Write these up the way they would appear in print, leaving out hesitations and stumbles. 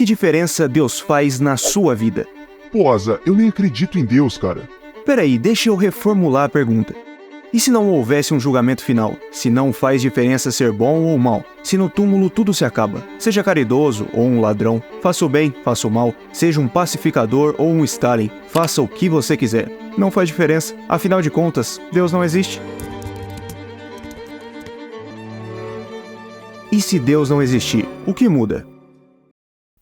que diferença Deus faz na sua vida? Pô, Asa, eu nem acredito em Deus, cara. Peraí, deixa eu reformular a pergunta. E se não houvesse um julgamento final? Se não faz diferença ser bom ou mal? Se no túmulo tudo se acaba? Seja caridoso ou um ladrão, faça o bem, faça o mal, seja um pacificador ou um Stalin, faça o que você quiser. Não faz diferença, afinal de contas, Deus não existe. E se Deus não existir, o que muda?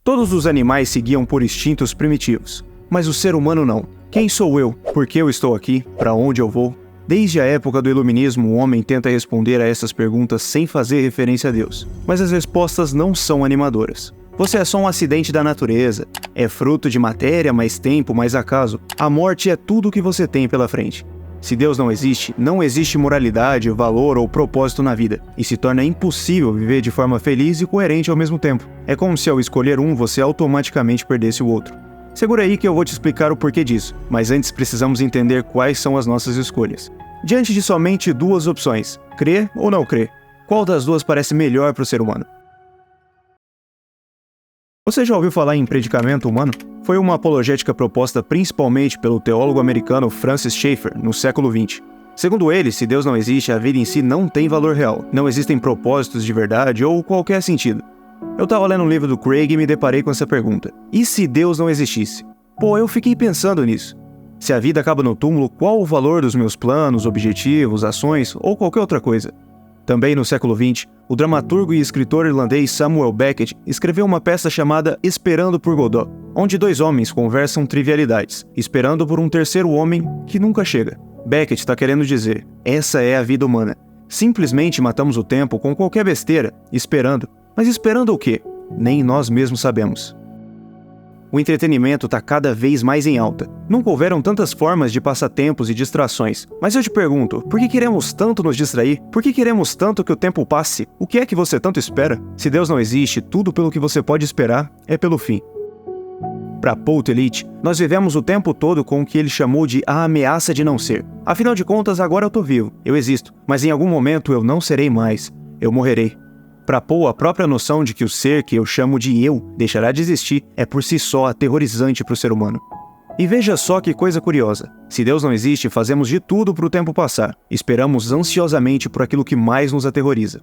Todos os animais seguiam por instintos primitivos, mas o ser humano não. Quem sou eu? Por que eu estou aqui? Para onde eu vou? Desde a época do Iluminismo, o homem tenta responder a essas perguntas sem fazer referência a Deus. Mas as respostas não são animadoras. Você é só um acidente da natureza. É fruto de matéria, mais tempo, mais acaso. A morte é tudo o que você tem pela frente. Se Deus não existe moralidade, valor ou propósito na vida. E se torna impossível viver de forma feliz e coerente ao mesmo tempo. É como se ao escolher um, você automaticamente perdesse o outro. Segura aí que eu vou te explicar o porquê disso, mas antes precisamos entender quais são as nossas escolhas. Diante de somente duas opções, crer ou não crer, qual das duas parece melhor para o ser humano? Você já ouviu falar em predicamento humano? Foi uma apologética proposta principalmente pelo teólogo americano Francis Schaeffer no século XX. Segundo ele, se Deus não existe, a vida em si não tem valor real, não existem propósitos de verdade ou qualquer sentido. Eu tava lendo um livro do Craig e me deparei com essa pergunta. E se Deus não existisse? Pô, eu fiquei pensando nisso. Se a vida acaba no túmulo, qual o valor dos meus planos, objetivos, ações ou qualquer outra coisa? Também no século XX, o dramaturgo e escritor irlandês Samuel Beckett escreveu uma peça chamada Esperando por Godot, onde dois homens conversam trivialidades, esperando por um terceiro homem que nunca chega. Beckett está querendo dizer, essa é a vida humana. Simplesmente matamos o tempo com qualquer besteira, esperando. Mas esperando o quê? Nem nós mesmos sabemos. O entretenimento está cada vez mais em alta. Nunca houveram tantas formas de passatempos e distrações. Mas eu te pergunto, por que queremos tanto nos distrair? Por que queremos tanto que o tempo passe? O que é que você tanto espera? Se Deus não existe, tudo pelo que você pode esperar é pelo fim. Para Paul Tillich, nós vivemos o tempo todo com o que ele chamou de a ameaça de não ser. Afinal de contas, agora eu tô vivo, eu existo, mas em algum momento eu não serei mais, eu morrerei. Para Paul, a própria noção de que o ser que eu chamo de eu deixará de existir é por si só aterrorizante para o ser humano. E veja só que coisa curiosa. Se Deus não existe, fazemos de tudo para o tempo passar. Esperamos ansiosamente por aquilo que mais nos aterroriza.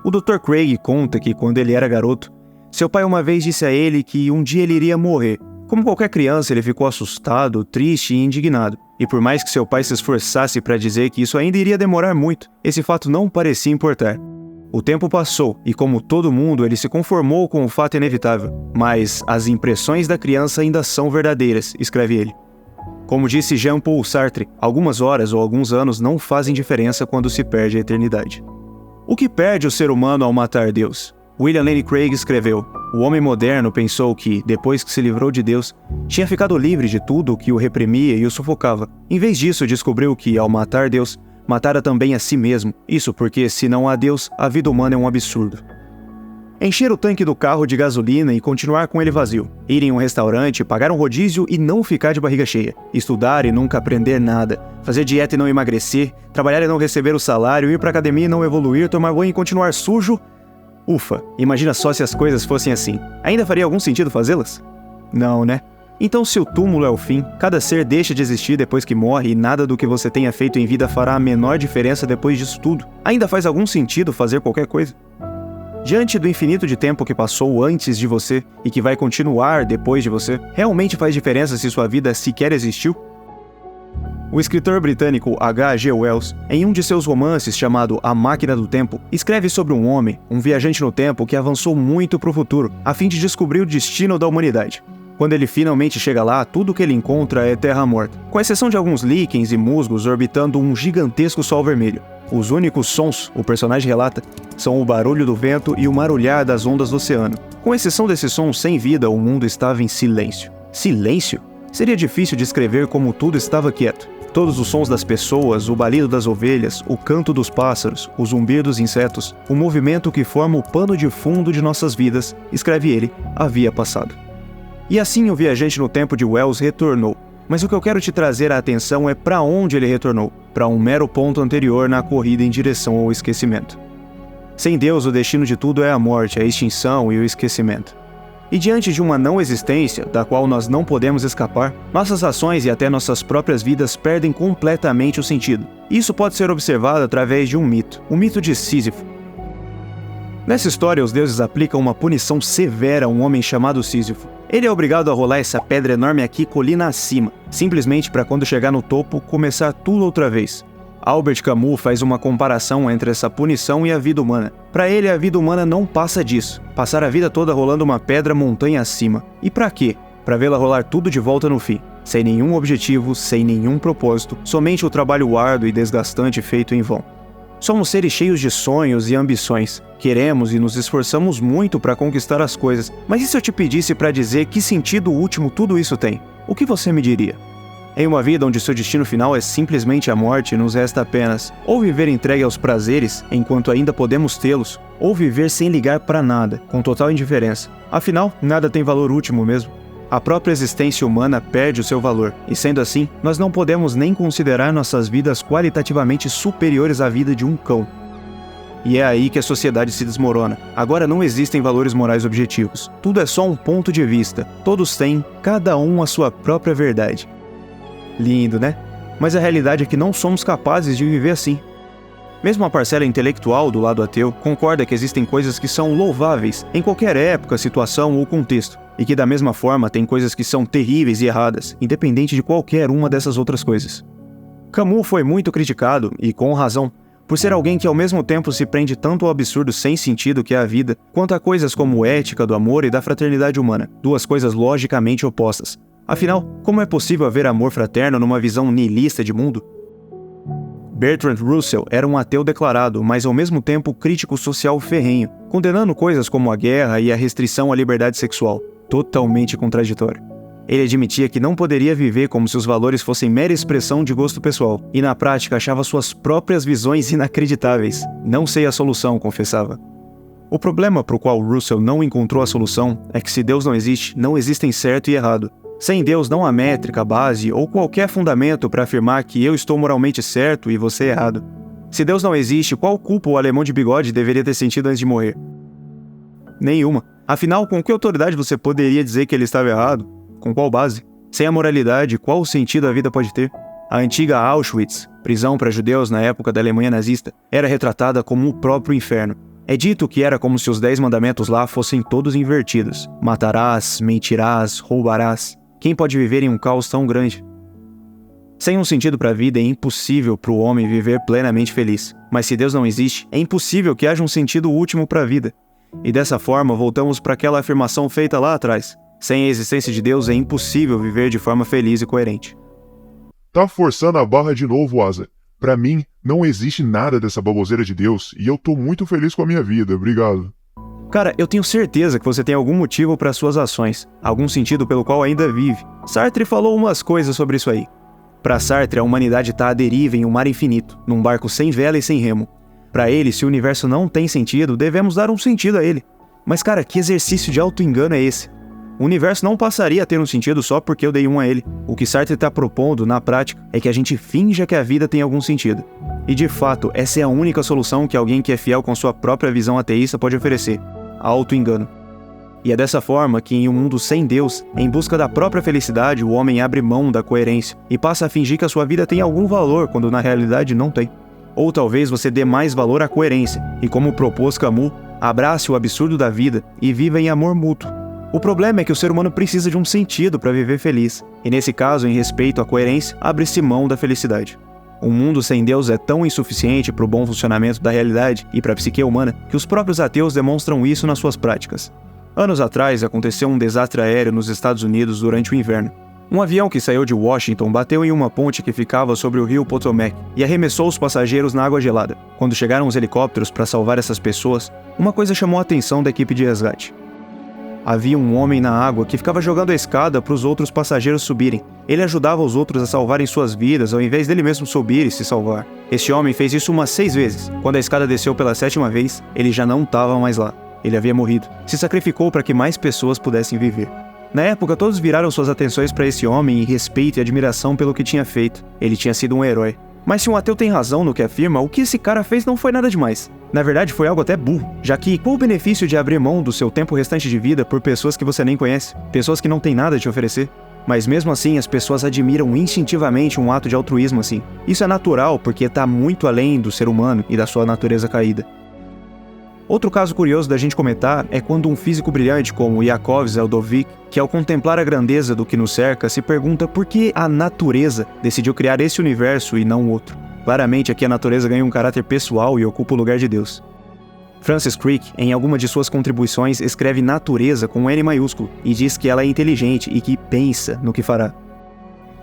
O Dr. Craig conta que quando ele era garoto, seu pai uma vez disse a ele que um dia ele iria morrer. Como qualquer criança, ele ficou assustado, triste e indignado. E por mais que seu pai se esforçasse para dizer que isso ainda iria demorar muito, esse fato não parecia importar. O tempo passou, e como todo mundo, ele se conformou com o fato inevitável. Mas as impressões da criança ainda são verdadeiras, escreve ele. Como disse Jean-Paul Sartre, algumas horas ou alguns anos não fazem diferença quando se perde a eternidade. O que perde o ser humano ao matar Deus? William Lane Craig escreveu, o homem moderno pensou que, depois que se livrou de Deus, tinha ficado livre de tudo o que o reprimia e o sufocava. Em vez disso, descobriu que, ao matar Deus, matara também a si mesmo. Isso porque, se não há Deus, a vida humana é um absurdo. Encher o tanque do carro de gasolina e continuar com ele vazio. Ir em um restaurante, pagar um rodízio e não ficar de barriga cheia. Estudar e nunca aprender nada. Fazer dieta e não emagrecer. Trabalhar e não receber o salário. Ir pra academia e não evoluir. Tomar banho e continuar sujo. Ufa, imagina só se as coisas fossem assim. Ainda faria algum sentido fazê-las? Não, né? Então, se o túmulo é o fim, cada ser deixa de existir depois que morre e nada do que você tenha feito em vida fará a menor diferença depois disso tudo, ainda faz algum sentido fazer qualquer coisa? Diante do infinito de tempo que passou antes de você e que vai continuar depois de você, realmente faz diferença se sua vida sequer existiu? O escritor britânico H.G. Wells, em um de seus romances chamado A Máquina do Tempo, escreve sobre um homem, um viajante no tempo que avançou muito para o futuro, a fim de descobrir o destino da humanidade. Quando ele finalmente chega lá, tudo o que ele encontra é terra morta, com exceção de alguns líquens e musgos orbitando um gigantesco sol vermelho. Os únicos sons, o personagem relata, são o barulho do vento e o marulhar das ondas do oceano. Com exceção desses sons sem vida, o mundo estava em silêncio. Silêncio? Seria difícil descrever como tudo estava quieto. Todos os sons das pessoas, o balido das ovelhas, o canto dos pássaros, o zumbir dos insetos, o movimento que forma o pano de fundo de nossas vidas, escreve ele, havia passado. E assim o viajante no tempo de Wells retornou. Mas o que eu quero te trazer a atenção é para onde ele retornou, para um mero ponto anterior na corrida em direção ao esquecimento. Sem Deus, o destino de tudo é a morte, a extinção e o esquecimento. E diante de uma não existência, da qual nós não podemos escapar, nossas ações e até nossas próprias vidas perdem completamente o sentido. Isso pode ser observado através de um mito, o mito de Sísifo. Nessa história, os deuses aplicam uma punição severa a um homem chamado Sísifo. Ele é obrigado a rolar essa pedra enorme aqui colina acima, simplesmente para quando chegar no topo, começar tudo outra vez. Albert Camus faz uma comparação entre essa punição e a vida humana. Para ele, a vida humana não passa disso. Passar a vida toda rolando uma pedra montanha acima. E para quê? Para vê-la rolar tudo de volta no fim. Sem nenhum objetivo, sem nenhum propósito, somente o trabalho árduo e desgastante feito em vão. Somos seres cheios de sonhos e ambições. Queremos e nos esforçamos muito para conquistar as coisas. Mas e se eu te pedisse para dizer que sentido último tudo isso tem? O que você me diria? Em uma vida onde seu destino final é simplesmente a morte, nos resta apenas ou viver entregue aos prazeres, enquanto ainda podemos tê-los, ou viver sem ligar para nada, com total indiferença. Afinal, nada tem valor último mesmo. A própria existência humana perde o seu valor, e sendo assim, nós não podemos nem considerar nossas vidas qualitativamente superiores à vida de um cão. E é aí que a sociedade se desmorona. Agora não existem valores morais objetivos. Tudo é só um ponto de vista. Todos têm, cada um, a sua própria verdade. Lindo, né? Mas a realidade é que não somos capazes de viver assim. Mesmo a parcela intelectual do lado ateu concorda que existem coisas que são louváveis em qualquer época, situação ou contexto, e que da mesma forma tem coisas que são terríveis e erradas, independente de qualquer uma dessas outras coisas. Camus foi muito criticado, e com razão, por ser alguém que ao mesmo tempo se prende tanto ao absurdo sem sentido que é a vida, quanto a coisas como ética do amor e da fraternidade humana, duas coisas logicamente opostas. Afinal, como é possível haver amor fraterno numa visão nihilista de mundo? Bertrand Russell era um ateu declarado, mas ao mesmo tempo crítico social ferrenho, condenando coisas como a guerra e a restrição à liberdade sexual, totalmente contraditório. Ele admitia que não poderia viver como se os valores fossem mera expressão de gosto pessoal, e na prática achava suas próprias visões inacreditáveis. Não sei a solução, confessava. O problema para o qual Russell não encontrou a solução é que se Deus não existe, não existem certo e errado. Sem Deus não há métrica, base ou qualquer fundamento para afirmar que eu estou moralmente certo e você errado. Se Deus não existe, qual culpa o alemão de bigode deveria ter sentido antes de morrer? Nenhuma. Afinal, com que autoridade você poderia dizer que ele estava errado? Com qual base? Sem a moralidade, qual sentido a vida pode ter? A antiga Auschwitz, prisão para judeus na época da Alemanha nazista, era retratada como o próprio inferno. É dito que era como se os 10 mandamentos lá fossem todos invertidos. Matarás, mentirás, roubarás. Quem pode viver em um caos tão grande? Sem um sentido para a vida, é impossível para o homem viver plenamente feliz. Mas se Deus não existe, é impossível que haja um sentido último para a vida. E dessa forma, voltamos para aquela afirmação feita lá atrás. Sem a existência de Deus, é impossível viver de forma feliz e coerente. Tá forçando a barra de novo, Asa. Pra mim, não existe nada dessa baboseira de Deus e eu tô muito feliz com a minha vida, obrigado. Cara, eu tenho certeza que você tem algum motivo para suas ações, algum sentido pelo qual ainda vive. Sartre falou umas coisas sobre isso aí. Para Sartre, a humanidade tá à deriva em um mar infinito, num barco sem vela e sem remo. Para ele, se o universo não tem sentido, devemos dar um sentido a ele. Mas cara, que exercício de auto-engano é esse? O universo não passaria a ter um sentido só porque eu dei um a ele. O que Sartre está propondo, na prática, é que a gente finja que a vida tem algum sentido. E de fato, essa é a única solução que alguém que é fiel com sua própria visão ateísta pode oferecer. Auto-engano. E é dessa forma que em um mundo sem Deus, em busca da própria felicidade, o homem abre mão da coerência e passa a fingir que a sua vida tem algum valor, quando na realidade não tem. Ou talvez você dê mais valor à coerência e, como propôs Camus, abrace o absurdo da vida e viva em amor mútuo. O problema é que o ser humano precisa de um sentido para viver feliz, e nesse caso, em respeito à coerência, abre-se mão da felicidade. Um mundo sem Deus é tão insuficiente para o bom funcionamento da realidade e para a psique humana que os próprios ateus demonstram isso nas suas práticas. Anos atrás, aconteceu um desastre aéreo nos Estados Unidos durante o inverno. Um avião que saiu de Washington bateu em uma ponte que ficava sobre o rio Potomac e arremessou os passageiros na água gelada. Quando chegaram os helicópteros para salvar essas pessoas, uma coisa chamou a atenção da equipe de resgate. Havia um homem na água que ficava jogando a escada para os outros passageiros subirem. Ele ajudava os outros a salvarem suas vidas ao invés dele mesmo subir e se salvar. Este homem fez isso umas 6 vezes. Quando a escada desceu pela 7ª vez, ele já não estava mais lá. Ele havia morrido. Se sacrificou para que mais pessoas pudessem viver. Na época, todos viraram suas atenções para esse homem em respeito e admiração pelo que tinha feito. Ele tinha sido um herói. Mas se um ateu tem razão no que afirma, o que esse cara fez não foi nada demais. Na verdade, foi algo até burro, já que qual o benefício de abrir mão do seu tempo restante de vida por pessoas que você nem conhece, pessoas que não têm nada a te oferecer? Mas mesmo assim, as pessoas admiram instintivamente um ato de altruísmo assim. Isso é natural porque está muito além do ser humano e da sua natureza caída. Outro caso curioso da gente comentar é quando um físico brilhante como Yakov Zeldovich, que ao contemplar a grandeza do que nos cerca, se pergunta por que a natureza decidiu criar esse universo e não outro. Claramente aqui a natureza ganha um caráter pessoal e ocupa o lugar de Deus. Francis Crick, em alguma de suas contribuições, escreve natureza com N maiúsculo e diz que ela é inteligente e que pensa no que fará.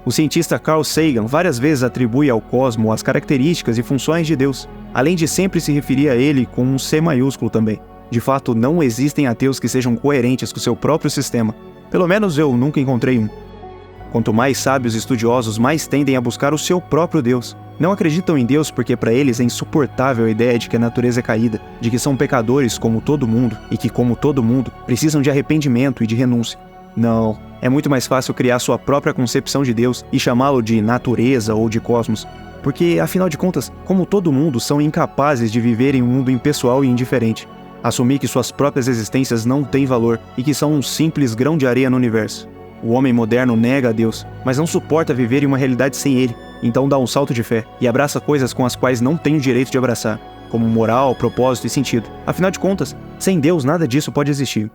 O cientista Carl Sagan várias vezes atribui ao cosmo as características e funções de Deus, além de sempre se referir a ele com um C maiúsculo também. De fato, não existem ateus que sejam coerentes com seu próprio sistema. Pelo menos eu nunca encontrei um. Quanto mais sábios e estudiosos, mais tendem a buscar o seu próprio Deus. Não acreditam em Deus porque para eles é insuportável a ideia de que a natureza é caída, de que são pecadores como todo mundo e que, como todo mundo, precisam de arrependimento e de renúncia. Não, é muito mais fácil criar sua própria concepção de Deus e chamá-lo de natureza ou de cosmos, porque, afinal de contas, como todo mundo, são incapazes de viver em um mundo impessoal e indiferente. Assumir que suas próprias existências não têm valor e que são um simples grão de areia no universo. O homem moderno nega a Deus, mas não suporta viver em uma realidade sem ele, então dá um salto de fé e abraça coisas com as quais não tem o direito de abraçar, como moral, propósito e sentido. Afinal de contas, sem Deus nada disso pode existir.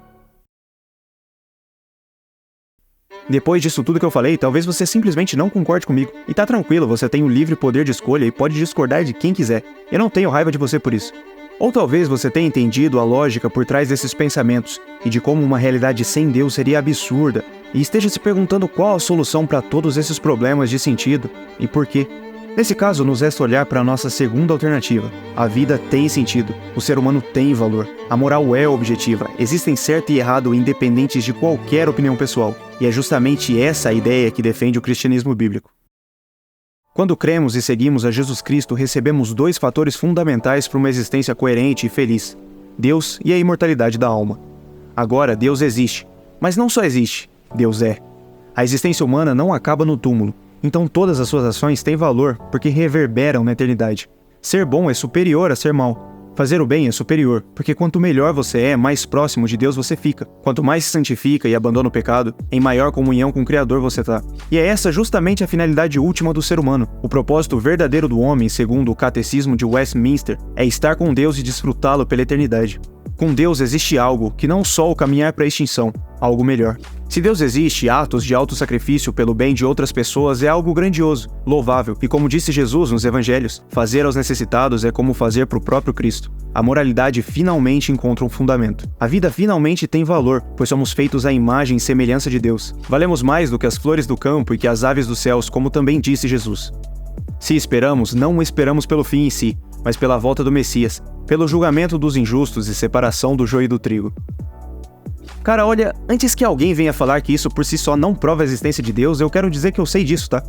Depois disso tudo que eu falei, talvez você simplesmente não concorde comigo. E tá tranquilo, você tem o livre poder de escolha e pode discordar de quem quiser. Eu não tenho raiva de você por isso. Ou talvez você tenha entendido a lógica por trás desses pensamentos e de como uma realidade sem Deus seria absurda, e esteja se perguntando qual a solução para todos esses problemas de sentido e por quê. Nesse caso, nos resta olhar para a nossa segunda alternativa. A vida tem sentido, o ser humano tem valor, a moral é objetiva, existem certo e errado independentes de qualquer opinião pessoal, e é justamente essa a ideia que defende o cristianismo bíblico. Quando cremos e seguimos a Jesus Cristo, recebemos dois fatores fundamentais para uma existência coerente e feliz: Deus e a imortalidade da alma. Agora, Deus existe, mas não só existe, Deus é. A existência humana não acaba no túmulo, então todas as suas ações têm valor porque reverberam na eternidade. Ser bom é superior a ser mau. Fazer o bem é superior, porque quanto melhor você é, mais próximo de Deus você fica. Quanto mais se santifica e abandona o pecado, em maior comunhão com o Criador você está. E é essa justamente a finalidade última do ser humano. O propósito verdadeiro do homem, segundo o Catecismo de Westminster, é estar com Deus e desfrutá-lo pela eternidade. Com Deus existe algo que não só o caminhar para a extinção, algo melhor. Se Deus existe, atos de autossacrifício pelo bem de outras pessoas é algo grandioso, louvável, e como disse Jesus nos Evangelhos, fazer aos necessitados é como fazer para o próprio Cristo. A moralidade finalmente encontra um fundamento. A vida finalmente tem valor, pois somos feitos à imagem e semelhança de Deus. Valemos mais do que as flores do campo e que as aves dos céus, como também disse Jesus. Se esperamos, não esperamos pelo fim em si, mas pela volta do Messias, pelo julgamento dos injustos e separação do joio e do trigo. Cara, olha, antes que alguém venha falar que isso por si só não prova a existência de Deus, eu quero dizer que eu sei disso, tá?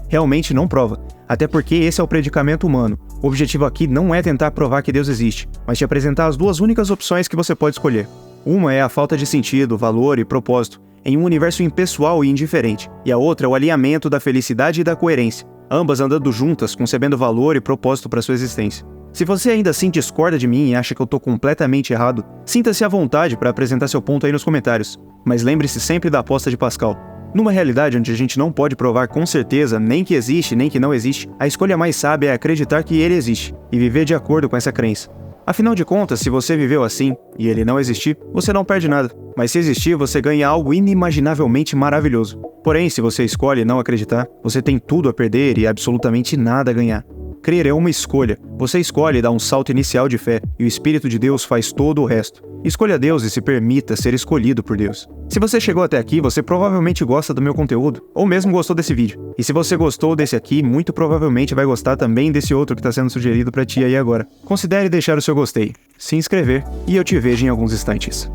Realmente não prova, até porque esse é o predicamento humano. O objetivo aqui não é tentar provar que Deus existe, mas te apresentar as duas únicas opções que você pode escolher. Uma é a falta de sentido, valor e propósito, em um universo impessoal e indiferente, e a outra é o alinhamento da felicidade e da coerência, ambas andando juntas, concebendo valor e propósito para sua existência. Se você ainda assim discorda de mim e acha que eu tô completamente errado, sinta-se à vontade para apresentar seu ponto aí nos comentários. Mas lembre-se sempre da aposta de Pascal. Numa realidade onde a gente não pode provar com certeza nem que existe nem que não existe, a escolha mais sábia é acreditar que ele existe e viver de acordo com essa crença. Afinal de contas, se você viveu assim e ele não existir, você não perde nada. Mas se existir, você ganha algo inimaginavelmente maravilhoso. Porém, se você escolhe não acreditar, você tem tudo a perder e absolutamente nada a ganhar. Crer é uma escolha. Você escolhe dar um salto inicial de fé, e o Espírito de Deus faz todo o resto. Escolha Deus e se permita ser escolhido por Deus. Se você chegou até aqui, você provavelmente gosta do meu conteúdo, ou mesmo gostou desse vídeo. E se você gostou desse aqui, muito provavelmente vai gostar também desse outro que está sendo sugerido para ti aí agora. Considere deixar o seu gostei, se inscrever, e eu te vejo em alguns instantes.